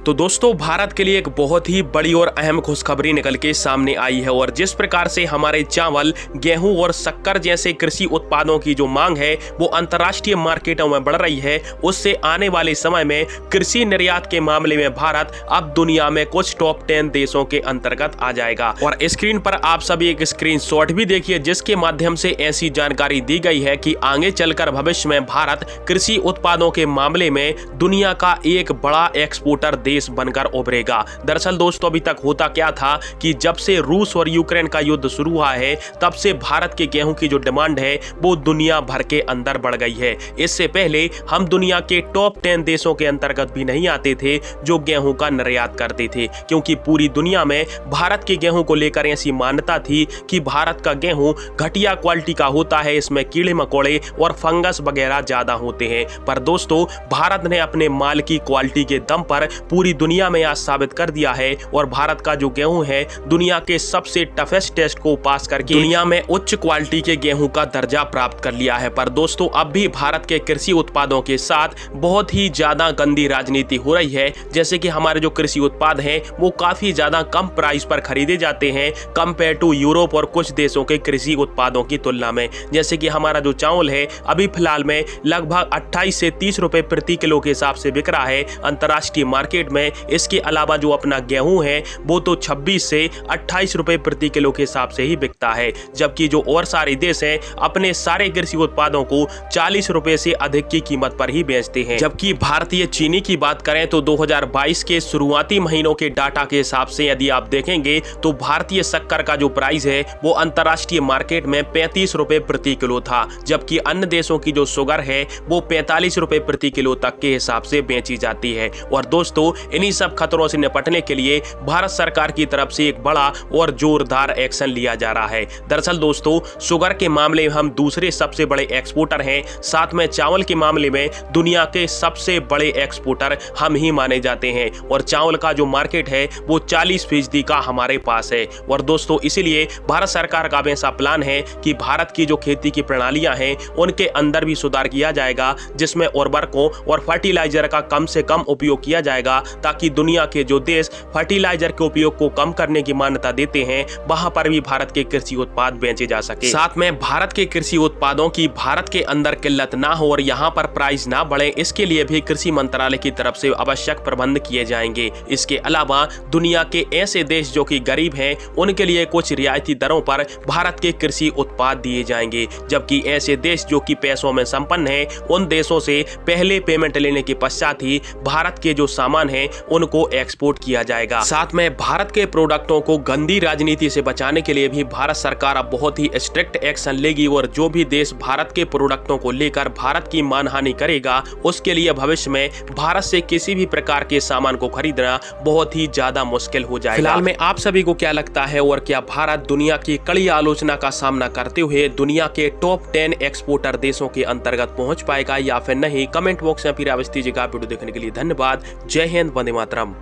तो दोस्तों भारत के लिए एक बहुत ही बड़ी और अहम खुशखबरी निकल के सामने आई है और जिस प्रकार से हमारे चावल, गेहूं और शक्कर जैसे कृषि उत्पादों की जो मांग है वो अंतर्राष्ट्रीय मार्केटों में बढ़ रही है, उससे आने वाले समय में कृषि निर्यात के मामले में भारत अब दुनिया में कुछ टॉप 10 देशों के अंतर्गत आ जाएगा। और स्क्रीन पर आप सभी एक स्क्रीनशॉट भी देखिए जिसके माध्यम से ऐसी जानकारी दी गई है कि आगे चलकर भविष्य में भारत कृषि उत्पादों के मामले में दुनिया का एक बड़ा एक्सपोर्टर देश बनकर उभरेगा। दरअसल दोस्तों अभी तक होता क्या था कि जब से रूस और यूक्रेन का युद्ध शुरू हुआ है तब से भारत के गेहूं की जो डिमांड है वो दुनिया भर के अंदर बढ़ गई है। इससे पहले हम दुनिया के टॉप 10 देशों के अंतर्गत भी नहीं आते थे जो गेहूं का निर्यात करते थे, क्योंकि पूरी दुनिया में भारत के गेहूं को लेकर ऐसी मान्यता थी कि भारत का गेहूं घटिया क्वालिटी का होता है, इसमें कीड़े मकोड़े और फंगस वगैरह ज्यादा होते हैं। पर दोस्तों भारत ने अपने माल की क्वालिटी के दम पर पूरी दुनिया में आज साबित कर दिया है और भारत का जो गेहूं है दुनिया के सबसे टफेस्ट टेस्ट को पास करके दुनिया में उच्च क्वालिटी के गेहूं का दर्जा प्राप्त कर लिया है। पर दोस्तों अब भी भारत के कृषि उत्पादों के साथ बहुत ही ज्यादा गंदी राजनीति हो रही है, जैसे कि हमारे जो कृषि उत्पाद हैं वो काफी ज्यादा कम प्राइस पर खरीदे जाते हैं कंपेयर टू यूरोप और कुछ देशों के कृषि उत्पादों की तुलना में। जैसे कि हमारा जो चावल है अभी फिलहाल में लगभग 28 से 30 रुपए प्रति किलो के हिसाब से बिक रहा है अंतर्राष्ट्रीय मार्केट में। इसके अलावा जो अपना गेहूं है वो तो 26 से 28 रुपए प्रति किलो के हिसाब से ही बिकता है, जबकि जो और सारे देश हैं अपने सारे कृषि उत्पादों को 40 रुपए से अधिक की कीमत पर ही बेचते हैं। जबकि भारतीय चीनी की बात करें तो 2022 के शुरुआती महीनों के डाटा के हिसाब से यदि आप देखेंगे तो भारतीय शक्कर का जो प्राइस है वो अंतर्राष्ट्रीय मार्केट में 35 रुपए प्रति किलो था, जबकि अन्य देशों की जो शुगर है वो 45 रुपए प्रति किलो तक के हिसाब से बेची जाती है। और दोस्तों इन्हीं सब खतरों से निपटने के लिए भारत सरकार की तरफ से एक बड़ा और जोरदार एक्शन लिया जा रहा है। दरअसल दोस्तों शुगर के मामले में हम दूसरे सबसे बड़े एक्सपोर्टर हैं, साथ में चावल के मामले में दुनिया के सबसे बड़े एक्सपोर्टर हम ही माने जाते हैं और चावल का जो मार्केट है वो 40% का हमारे पास है। और दोस्तों इसीलिए भारत सरकार का भी ऐसा प्लान है कि भारत की जो खेती की प्रणालियां हैं उनके अंदर भी सुधार किया जाएगा, जिसमें उर्वरकों और फर्टिलाइजर का कम से कम उपयोग किया जाएगा, ताकि दुनिया के जो देश फर्टिलाइजर के उपयोग को कम करने की मान्यता देते हैं वहां पर भी भारत के कृषि उत्पाद बेचे जा सके। साथ में भारत के कृषि उत्पादों की भारत के अंदर किल्लत ना हो और यहाँ पर प्राइस ना बढ़े, इसके लिए भी कृषि मंत्रालय की तरफ से आवश्यक प्रबंध किए जाएंगे। इसके अलावा दुनिया के ऐसे देश जो कि गरीब हैं उनके लिए कुछ रियायती दरों पर भारत के कृषि उत्पाद दिए जाएंगे, जबकि ऐसे देश जो कि पैसों में संपन्न हैं उन देशों से पहले पेमेंट लेने के पश्चात ही भारत के जो सामान है उनको एक्सपोर्ट किया जाएगा। साथ में भारत के प्रोडक्टों को गंदी राजनीति से बचाने के लिए भी भारत सरकार अब बहुत ही स्ट्रिक्ट एक्शन लेगी और जो भी देश भारत के प्रोडक्टों को लेकर भारत की मानहानि करेगा उसके लिए भविष्य में भारत से किसी भी प्रकार के सामान को खरीदना बहुत ही ज्यादा मुश्किल हो जाएगा। फिलहाल में आप सभी को क्या लगता है और क्या भारत दुनिया की कड़ी आलोचना का सामना करते हुए दुनिया के टॉप 10 एक्सपोर्टर देशों के अंतर्गत पहुंच पाएगा या फिर नहीं? कमेंट बॉक्स में फिर अवश्य दीजिएगा। वीडियो देखने के लिए धन्यवाद। जय हिंद, वंदे मातरम।